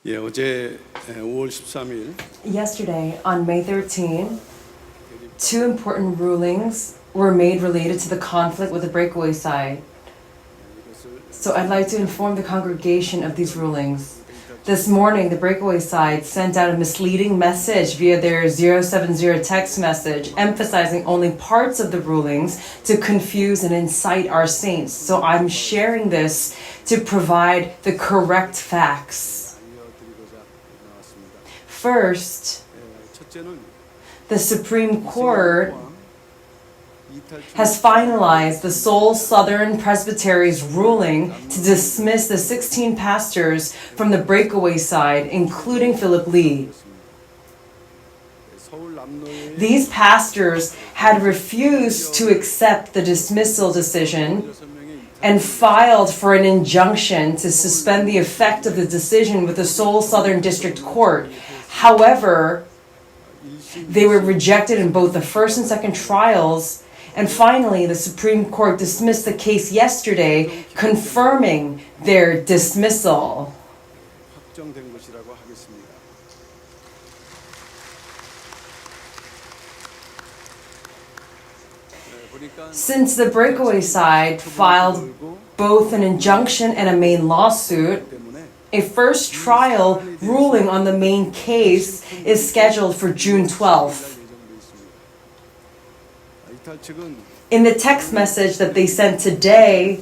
어제 5월 13일 Yesterday, on May 13, two important rulings were made related to the conflict with the breakaway side. So I'd like to inform the congregation of these rulings. This morning, the breakaway side sent out a misleading message via their 070 text message, emphasizing only parts of the rulings to confuse and incite our saints. So I'm sharing this to provide the correct facts. First, the Supreme Court has finalized the Seoul Southern Presbytery's ruling to dismiss the 16 pastors from the breakaway side, including Philip Lee. These pastors had refused to accept the dismissal decision and filed for an injunction to suspend the effect of the decision with the Seoul Southern District Court. However, they were rejected in both the first and second trials. And finally, the Supreme Court dismissed the case yesterday, confirming their dismissal. Since the breakaway side filed both an injunction and a main lawsuit, a first trial ruling on the main case is scheduled for June 12th. In the text message that they sent today,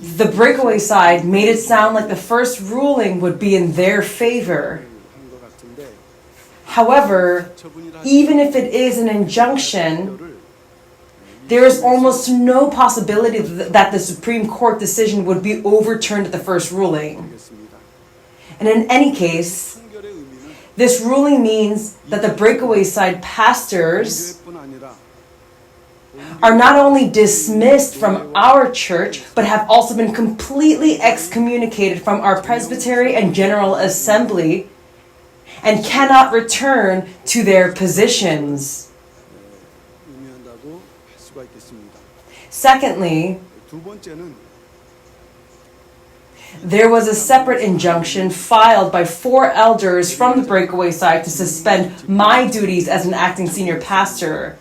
the breakaway side made it sound like the first ruling would be in their favor. However, even if it is an injunction, there is almost no possibility that the Supreme Court decision would be overturned at the first ruling. And in any case, this ruling means that the breakaway side pastors are not only dismissed from our church, but have also been completely excommunicated from our presbytery and general assembly and cannot return to their positions. Secondly, there was a separate injunction filed by 4 elders from the breakaway side to suspend my duties as an acting senior pastor.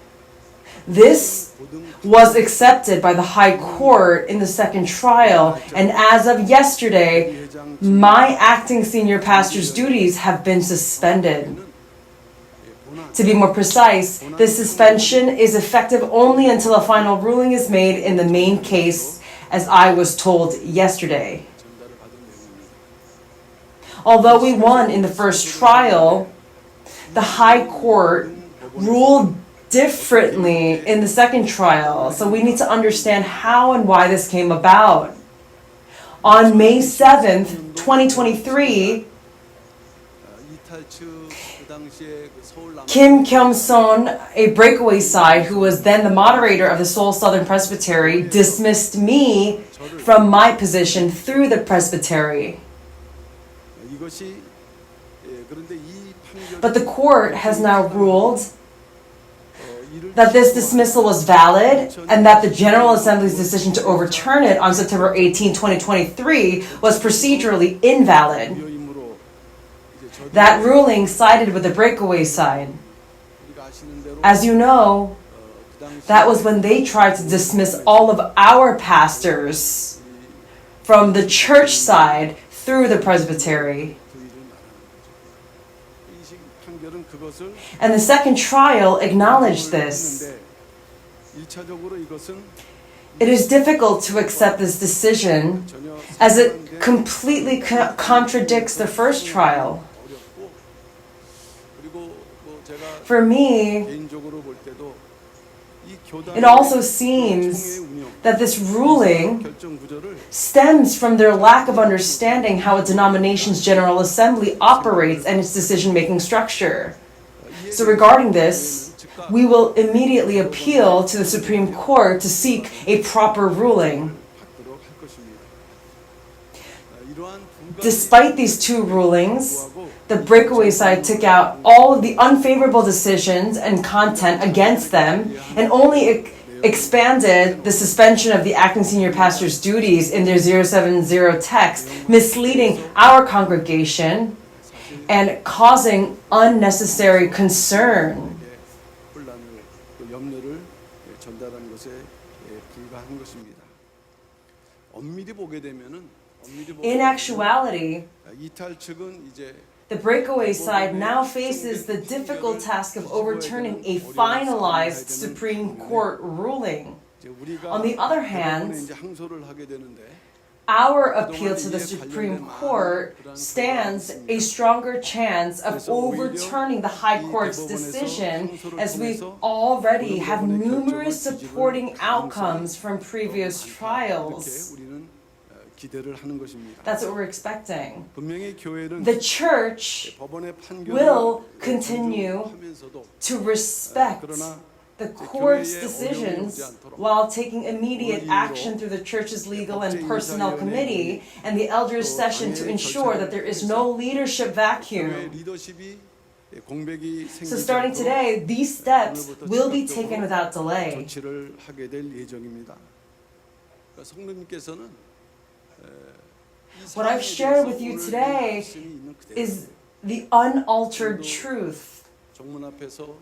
This was accepted by the High Court in the second trial, and as of yesterday, my acting senior pastor's duties have been suspended. To be more precise, this suspension is effective only until a final ruling is made in the main case, as I was told yesterday. Although we won in the first trial, the High Court ruled differently in the second trial, so we need to understand how and why this came about. On May 7th, 2023, Kim Kyung-son, a breakaway side who was then the moderator of the Seoul Southern Presbytery, dismissed me from my position through the presbytery. But the court has now ruled that this dismissal was valid and that the General Assembly's decision to overturn it on September 18, 2023 was procedurally invalid. That ruling sided with the breakaway side. As you know, that was when they tried to dismiss all of our pastors from the church side through the presbytery. And the second trial acknowledged this. It is difficult to accept this decision as it completely contradicts the first trial. For me, it also seems that this ruling stems from their lack of understanding how a denomination's General Assembly operates and its decision-making structure. So regarding this, we will immediately appeal to the Supreme Court to seek a proper ruling. Despite these two rulings, the breakaway side took out all of the unfavorable decisions and content against them and only expanded the suspension of the acting senior pastor's duties in their 070 text, misleading our congregation and causing unnecessary concern. 혼란을 또 염려를 전달하는 것에 불과한 것입니다. 엄밀히 보게 되면은 In actuality, 이탈 측은 이제 the breakaway side now faces the difficult task of overturning a finalized Supreme Court ruling. On the other hand, 이제 항소를 하게 되는데 our appeal to the Supreme Court stands a stronger chance of overturning the High Court's decision, as we already have numerous supporting outcomes from previous trials. 우리는 기대를 하는 것입니다. That's what we're expecting. 분명히 교회는 The church 법원의 판결을 will continue 존중하면서도 to respect the court's decisions while taking immediate action through the church's legal and personnel committee and the elders' session to ensure that there is no leadership 교회 vacuum. 리더십이 공백이 So 생기지 starting 않도록 today, these steps will be taken without delay. 조치를 하게 될 예정입니다. 그러니까 성도님께서는 What I've shared with you today is the unaltered truth. 정문 앞에서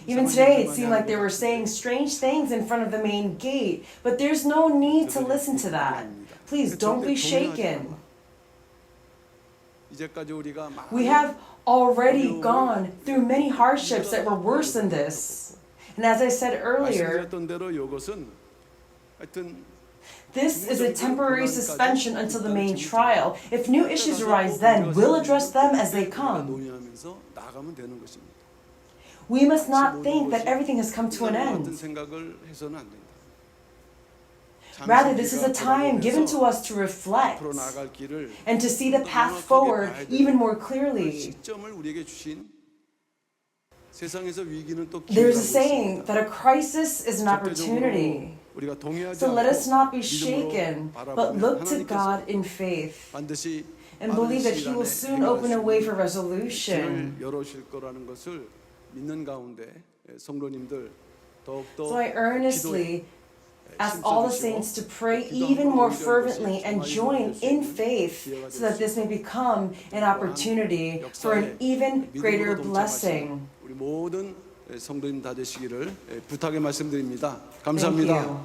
Even today, it seemed like they were saying strange things in front of the main gate, but there's no need to listen to that. Please don't be shaken. 이제까지 우리가 We have already gone through many hardships that were worse than this. And as I said earlier, 말씀드렸던 대로 이것은 하여튼 this is a temporary suspension until the main trial. If new issues arise then, we'll address them as they come. 논의하면서 나가면 되는 것입니다. We must not think that everything has come to an 같은 end. 생각을 해서는 안 된다. Rather, this is a time given to us to reflect 앞으로 나아갈 길을 and to see the path forward even more clearly. 시점을 우리에게 주신 세상에서 위기는 또 There's a 기회라고 saying 있습니다. that a crisis is an opportunity. 우리가 동의하지 So let us not be 않고 shaken, 믿음으로 but look to 하나님께서 God in faith 반드시 and believe that He will soon open a way for resolution. 길을 열어주실 거라는 것을 믿는 가운데 성도님들 더욱더 So I earnestly ask all the saints to pray even more fervently and join in faith so that this may become an opportunity for an even greater blessing. 우리 모든 성도님 다 되시기를 부탁의 말씀드립니다. Thank 감사합니다. you.